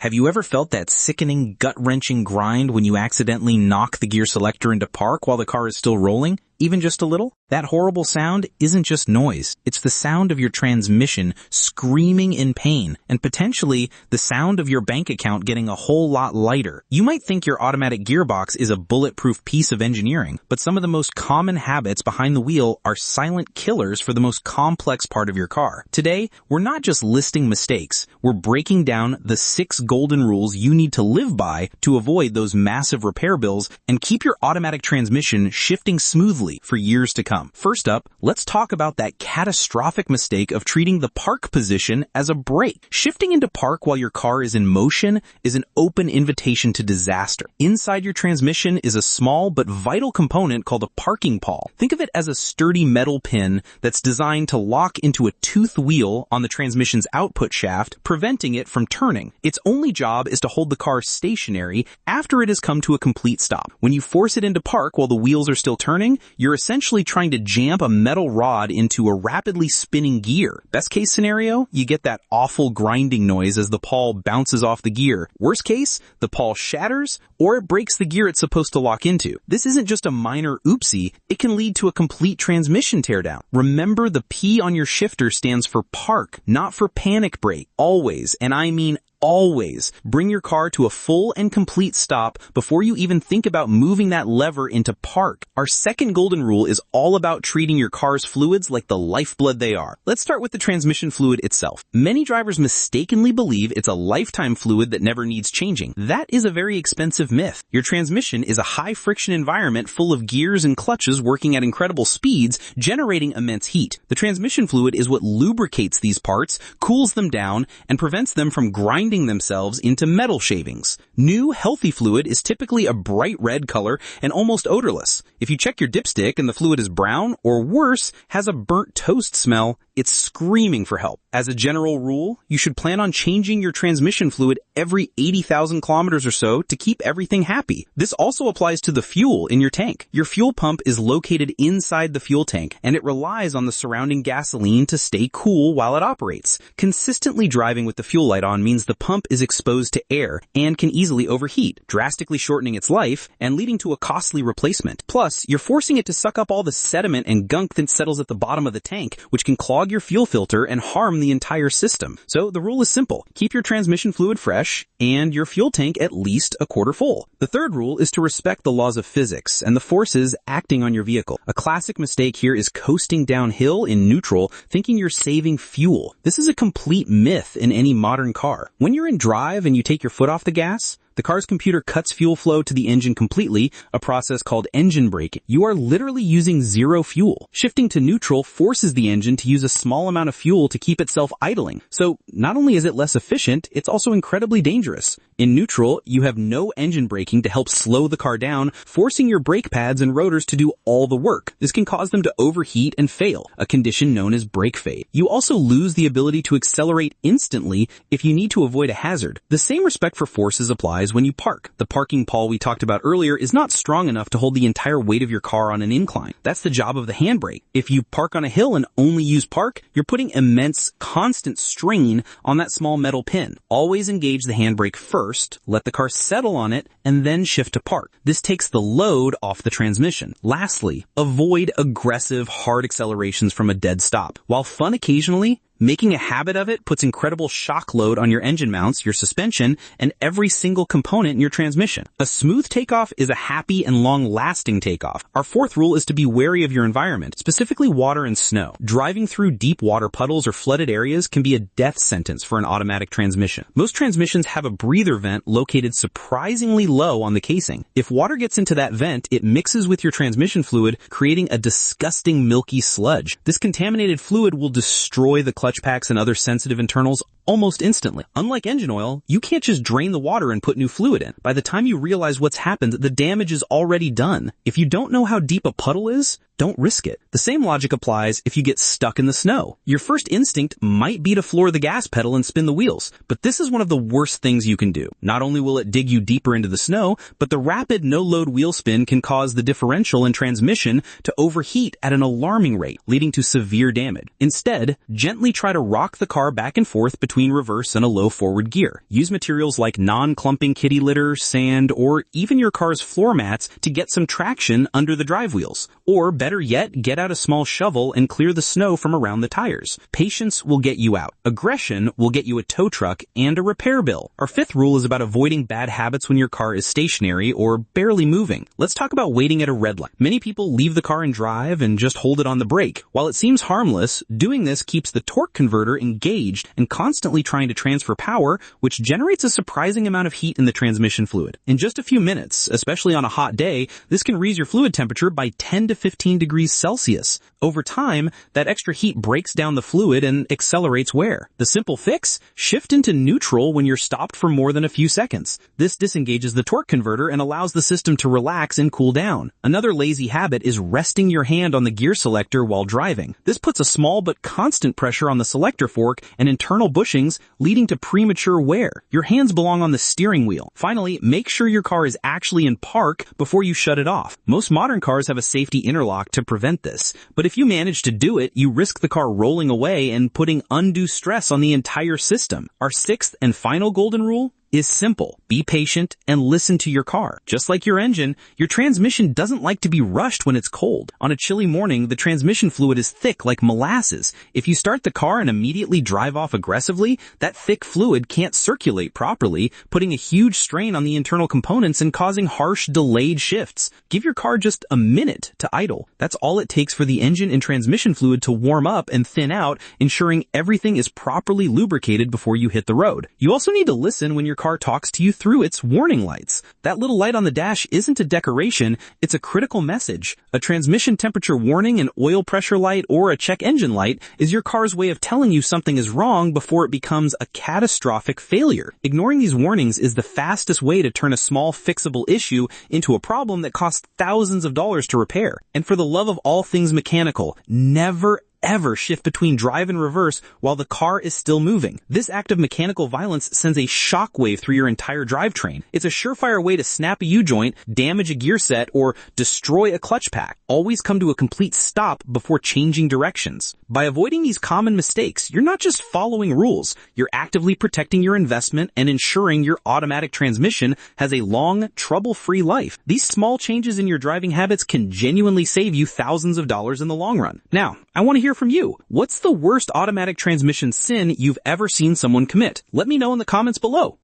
Have you ever felt that sickening, gut-wrenching grind when you accidentally knock the gear selector into park while the car is still rolling? Even just a little? That horrible sound isn't just noise. It's the sound of your transmission screaming in pain, and potentially the sound of your bank account getting a whole lot lighter. You might think your automatic gearbox is a bulletproof piece of engineering, but some of the most common habits behind the wheel are silent killers for the most complex part of your car. Today, we're not just listing mistakes, we're breaking down the 6 golden rules you need to live by to avoid those massive repair bills and keep your automatic transmission shifting smoothly for years to come. First up, let's talk about that catastrophic mistake of treating the park position as a brake. Shifting into park while your car is in motion is an open invitation to disaster. Inside your transmission is a small but vital component called a parking pawl. Think of it as a sturdy metal pin that's designed to lock into a tooth wheel on the transmission's output shaft, preventing it from turning. Its only job is to hold the car stationary after it has come to a complete stop. When you force it into park while the wheels are still turning, you're essentially trying to jam a metal rod into a rapidly spinning gear. Best case scenario, you get that awful grinding noise as the pawl bounces off the gear. Worst case, the pawl shatters or it breaks the gear it's supposed to lock into. This isn't just a minor oopsie, it can lead to a complete transmission teardown. Remember, the P on your shifter stands for park, not for panic brake. Always, and I mean always, bring your car to a full and complete stop before you even think about moving that lever into park. Our second golden rule is all about treating your car's fluids like the lifeblood they are. Let's start with the transmission fluid itself. Many drivers mistakenly believe it's a lifetime fluid that never needs changing. That is a very expensive myth. Your transmission is a high-friction environment full of gears and clutches working at incredible speeds, generating immense heat. The transmission fluid is what lubricates these parts, cools them down, and prevents them from grinding themselves into metal shavings. New, healthy fluid is typically a bright red color and almost odorless. If you check your dipstick and the fluid is brown, or worse, has a burnt toast smell, it's screaming for help. As a general rule, you should plan on changing your transmission fluid every 80,000 kilometers or so to keep everything happy. This also applies to the fuel in your tank. Your fuel pump is located inside the fuel tank, and it relies on the surrounding gasoline to stay cool while it operates. Consistently driving with the fuel light on means the pump is exposed to air and can easily overheat, drastically shortening its life and leading to a costly replacement. Plus, you're forcing it to suck up all the sediment and gunk that settles at the bottom of the tank, which can clog your fuel filter and harm the entire system. So the rule is simple. Keep your transmission fluid fresh and your fuel tank at least a quarter full. The third rule is to respect the laws of physics and the forces acting on your vehicle. A classic mistake here is coasting downhill in neutral, thinking you're saving fuel. This is a complete myth in any modern car. When you're in drive and you take your foot off the gas, the car's computer cuts fuel flow to the engine completely, a process called engine braking. You are literally using zero fuel. Shifting to neutral forces the engine to use a small amount of fuel to keep itself idling. So not only is it less efficient, it's also incredibly dangerous. In neutral, you have no engine braking to help slow the car down, forcing your brake pads and rotors to do all the work. This can cause them to overheat and fail, a condition known as brake fade. You also lose the ability to accelerate instantly if you need to avoid a hazard. The same respect for forces applies when you park. The parking pawl we talked about earlier is not strong enough to hold the entire weight of your car on an incline. That's the job of the handbrake. If you park on a hill and only use park, you're putting immense, constant strain on that small metal pin. Always engage the handbrake first, let the car settle on it, and then shift to park. This takes the load off the transmission. Lastly, avoid aggressive, hard accelerations from a dead stop. While fun occasionally, making a habit of it puts incredible shock load on your engine mounts, your suspension, and every single component in your transmission. A smooth takeoff is a happy and long-lasting takeoff. Our fourth rule is to be wary of your environment, specifically water and snow. Driving through deep water puddles or flooded areas can be a death sentence for an automatic transmission. Most transmissions have a breather vent located surprisingly low on the casing. If water gets into that vent, it mixes with your transmission fluid, creating a disgusting milky sludge. This contaminated fluid will destroy the clutch packs and other sensitive internals almost instantly. Unlike engine oil, you can't just drain the water and put new fluid in. By the time you realize what's happened, the damage is already done. If you don't know how deep a puddle is, don't risk it. The same logic applies if you get stuck in the snow. Your first instinct might be to floor the gas pedal and spin the wheels, but this is one of the worst things you can do. Not only will it dig you deeper into the snow, but the rapid no-load wheel spin can cause the differential and transmission to overheat at an alarming rate, leading to severe damage. Instead, gently try to rock the car back and forth between between reverse and a low forward gear. Use materials like non-clumping kitty litter, sand, or even your car's floor mats to get some traction under the drive wheels. Or better yet, get out a small shovel and clear the snow from around the tires. Patience will get you out. Aggression will get you a tow truck and a repair bill. Our fifth rule is about avoiding bad habits when your car is stationary or barely moving. Let's talk about waiting at a red light. Many people leave the car in drive and just hold it on the brake. While it seems harmless, doing this keeps the torque converter engaged and constantly trying to transfer power, which generates a surprising amount of heat in the transmission fluid. In just a few minutes, especially on a hot day, this can raise your fluid temperature by 10 to 15 degrees Celsius. Over time, that extra heat breaks down the fluid and accelerates wear. The simple fix? Shift into neutral when you're stopped for more than a few seconds. This disengages the torque converter and allows the system to relax and cool down. Another lazy habit is resting your hand on the gear selector while driving. This puts a small but constant pressure on the selector fork and internal bushings, leading to premature wear. Your hands belong on the steering wheel. Finally, make sure your car is actually in park before you shut it off. Most modern cars have a safety interlock to prevent this, but if you manage to do it, you risk the car rolling away and putting undue stress on the entire system. Our sixth and final golden rule is simple. Be patient and listen to your car. Just like your engine, your transmission doesn't like to be rushed when it's cold. On a chilly morning, the transmission fluid is thick like molasses. If you start the car and immediately drive off aggressively, that thick fluid can't circulate properly, putting a huge strain on the internal components and causing harsh, delayed shifts. Give your car just a minute to idle. That's all it takes for the engine and transmission fluid to warm up and thin out, ensuring everything is properly lubricated before you hit the road. You also need to listen when your car talks to you through its warning lights. That little light on the dash isn't a decoration, it's a critical message. A transmission temperature warning, an oil pressure light, or a check engine light is your car's way of telling you something is wrong before it becomes a catastrophic failure. Ignoring these warnings is the fastest way to turn a small fixable issue into a problem that costs thousands of dollars to repair. And for the love of all things mechanical, never ever shift between drive and reverse while the car is still moving. This act of mechanical violence sends a shockwave through your entire drivetrain. It's a surefire way to snap a U-joint, damage a gear set, or destroy a clutch pack. Always come to a complete stop before changing directions. By avoiding these common mistakes, you're not just following rules, you're actively protecting your investment and ensuring your automatic transmission has a long, trouble-free life. These small changes in your driving habits can genuinely save you thousands of dollars in the long run. Now, I want to hear from you. What's the worst automatic transmission sin you've ever seen someone commit? Let me know in the comments below.